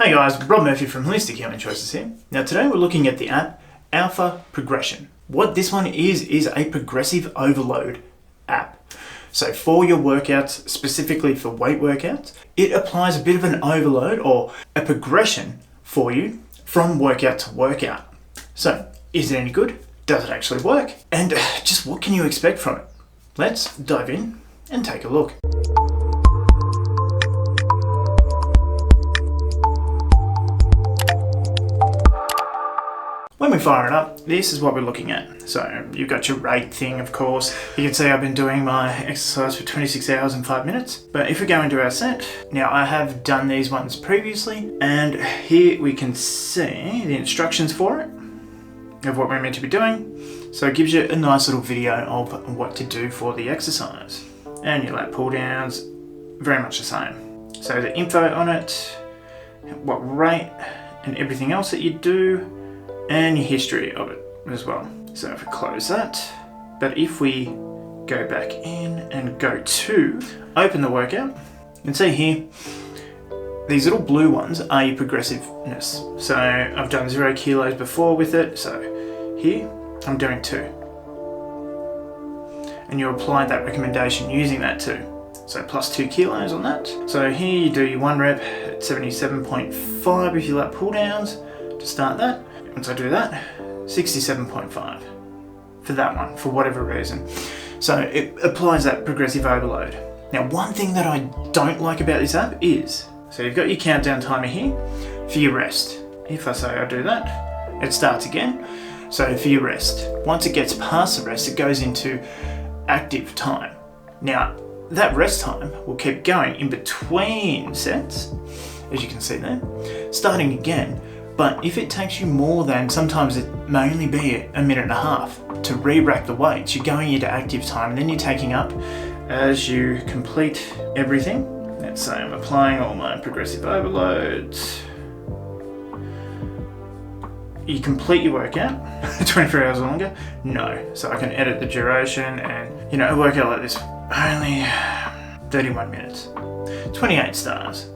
Hey guys, Rob Murphy from Holistic Healing Choices here. Now today we're looking at the app Alpha Progression. What this one is a progressive overload app. So for your workouts, specifically for weight workouts, it applies a bit of an overload or a progression for you from workout to workout. So is it any good? Does it actually work? And just what can you expect from it? Let's dive in and take a look. When we fire it up, this is what we're looking at. So you've got your rate thing, of course. You can see I've been doing my exercise for 26 hours and 5 minutes. But if we go into our set, now I have done these ones previously, and here we can see the instructions for it, of what we're meant to be doing. So it gives you a nice little video of what to do for the exercise. And your lat pull downs, very much the same. So the info on it, what rate, and everything else that you do, and your history of it as well. So if we close that, but if we go back in and go to open the workout, you can see here, these little blue ones are your progressiveness. So I've done 0 kilos before with it, so here I'm doing 2. And you apply that recommendation using that too. So plus 2 kilos on that. So here you do your 1 rep at 77.5 with your lat pull downs to start that. Once I do that, 67.5 for that one, for whatever reason. So it applies that progressive overload. Now, one thing that I don't like about this app is, so you've got your countdown timer here for your rest. If I say I do that, it starts again. So for your rest, once it gets past the rest, it goes into active time. Now, that rest time will keep going in between sets, as you can see there, starting again. But if it takes you more than, sometimes it may only be a minute and a half to re-rack the weights, you're going into active time and then you're taking up as you complete everything. Let's say I'm applying all my progressive overloads. You complete your workout, 24 hours or longer? No. So I can edit the duration and, a workout like this, only 31 minutes, 28 stars.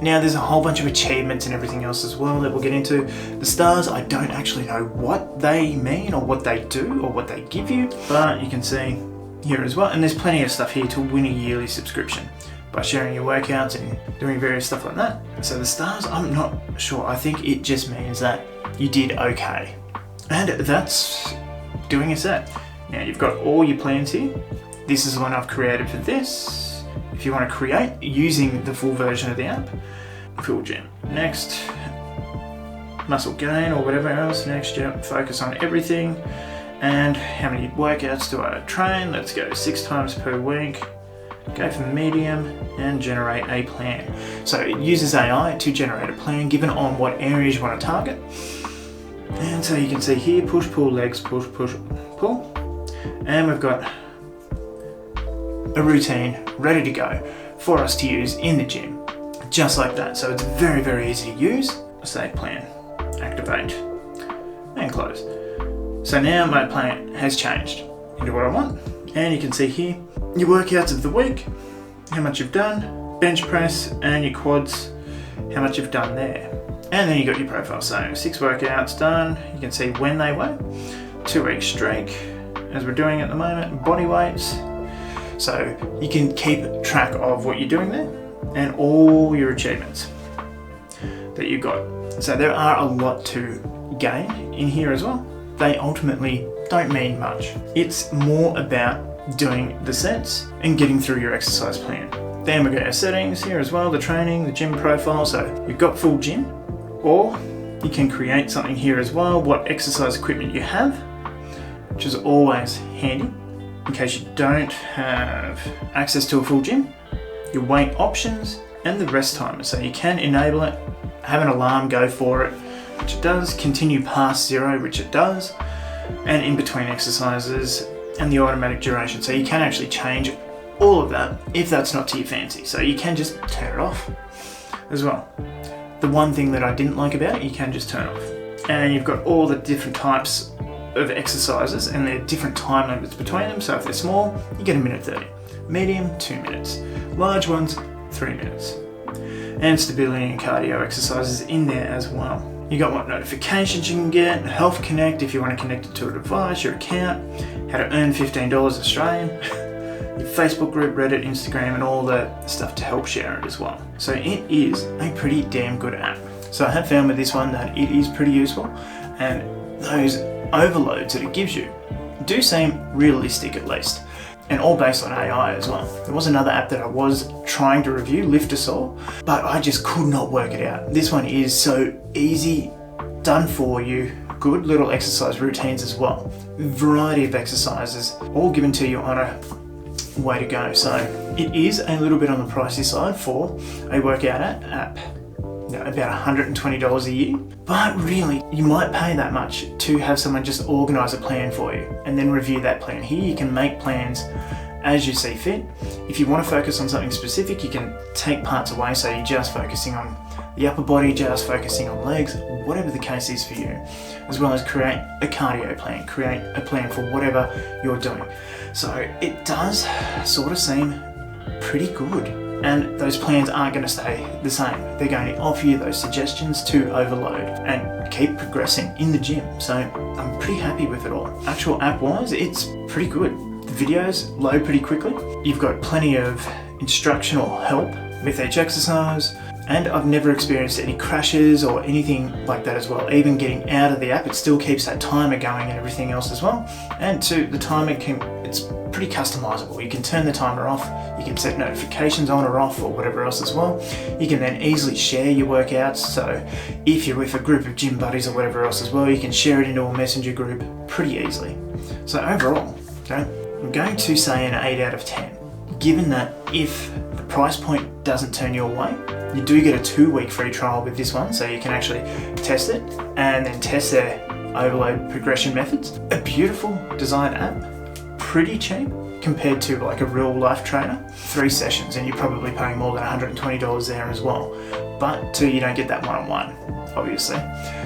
Now there's a whole bunch of achievements and everything else as well that we'll get into. The stars, I don't actually know what they mean or what they do or what they give you, but you can see here as well. And there's plenty of stuff here to win a yearly subscription by sharing your workouts and doing various stuff like that. So the stars, I'm not sure. I think it just means that you did okay. And that's doing a set. Now you've got all your plans here. This is the one I've created for this. If you want to create using the full version of the app, full gym. Next, muscle gain or whatever else. Next, focus on everything. And how many workouts do I train? Let's go 6 times per week. Go for medium and generate a plan. So it uses AI to generate a plan given on what areas you want to target. And so you can see here, push, pull, legs, push, push, pull. And we've got a routine ready to go for us to use in the gym, just like that. So it's very, very easy to use. Save plan, activate, and close. So now my plan has changed into what I want, and you can see here your workouts of the week, how much you've done, bench press, and your quads, how much you've done there. And then you got your profile. So 6 workouts done. You can see when they were, 2 week streak, as we're doing at the moment, body weights. So you can keep track of what you're doing there and all your achievements that you've got. So there are a lot to gain in here as well. They ultimately don't mean much. It's more about doing the sets and getting through your exercise plan. Then we've got our settings here as well, the training, the gym profile. So you've got full gym, or you can create something here as well, what exercise equipment you have, which is always handy. In case you don't have access to a full gym, your weight options and the rest timer. So you can enable it, have an alarm go for it, which it does, continue past 0, which it does, and in between exercises, and the automatic duration. So you can actually change all of that if that's not to your fancy. So you can just turn it off as well. The one thing that I didn't like about it, you can just turn off. And you've got all the different types of exercises and there are different time limits between them. So if they're small, you get 1:30. Medium, 2 minutes. Large ones, 3 minutes. and stability and cardio exercises in there as well. You got what notifications you can get, Health Connect if you want to connect it to a device, your account, how to earn $15 Australian, your Facebook group, Reddit, Instagram, and all the stuff to help share it as well. So it is a pretty damn good app. So I have found with this one that it is pretty useful, and those overloads that it gives you do seem realistic at least, and all based on AI as well. There was another app that I was trying to review, Liftasaur, but I just could not work it out. This one is so easy, done for you, good little exercise routines as well. Variety of exercises, all given to you on a way to go. So it is a little bit on the pricey side for a workout app. About $120 a year, but really you might pay that much to have someone just organise a plan for you and then review that plan. Here you can make plans as you see fit. If you want to focus on something specific, you can take parts away, so you're just focusing on the upper body, just focusing on legs, whatever the case is for you, as well as create a cardio plan, create a plan for whatever you're doing. So it does sort of seem pretty good. And those plans aren't going to stay the same. They're going to offer you those suggestions to overload and keep progressing in the gym. So I'm pretty happy with it all. Actual app wise, it's pretty good. The videos load pretty quickly. You've got plenty of instructional help with each exercise, and I've never experienced any crashes or anything like that as well. Even getting out of the app, it still keeps that timer going and everything else as well. And the timer it's pretty customizable. You can turn the timer off, you can set notifications on or off or whatever else as well. You can then easily share your workouts, so if you're with a group of gym buddies or whatever else as well, you can share it into a messenger group pretty easily. So overall, okay, I'm going to say an 8 out of 10, given that if the price point doesn't turn you away, you do get a 2-week free trial with this one, so you can actually test it and then test their overload progression methods. A beautiful design app, pretty cheap compared to like a real life trainer. 3 sessions and you're probably paying more than $120 there as well, but you don't get that one-on-one obviously.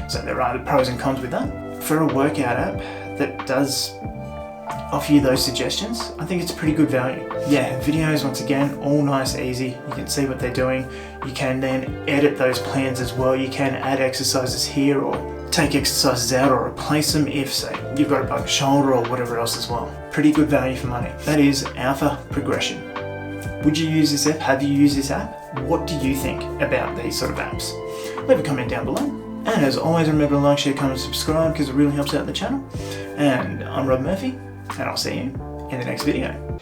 So there are the pros and cons with that. For a workout app that does offer you those suggestions, I think it's pretty good value. Yeah, videos once again, all nice, easy. You can see what they're doing. You can then edit those plans as well. You can add exercises here or take exercises out or replace them if, say, you've got a bug shoulder or whatever else as well. Pretty good value for money. That is Alpha Progression. Would you use this app? Have you used this app? What do you think about these sort of apps? Leave a comment down below. And as always, remember to like, share, comment, subscribe because it really helps out the channel. And I'm Rob Murphy, and I'll see you in the next video.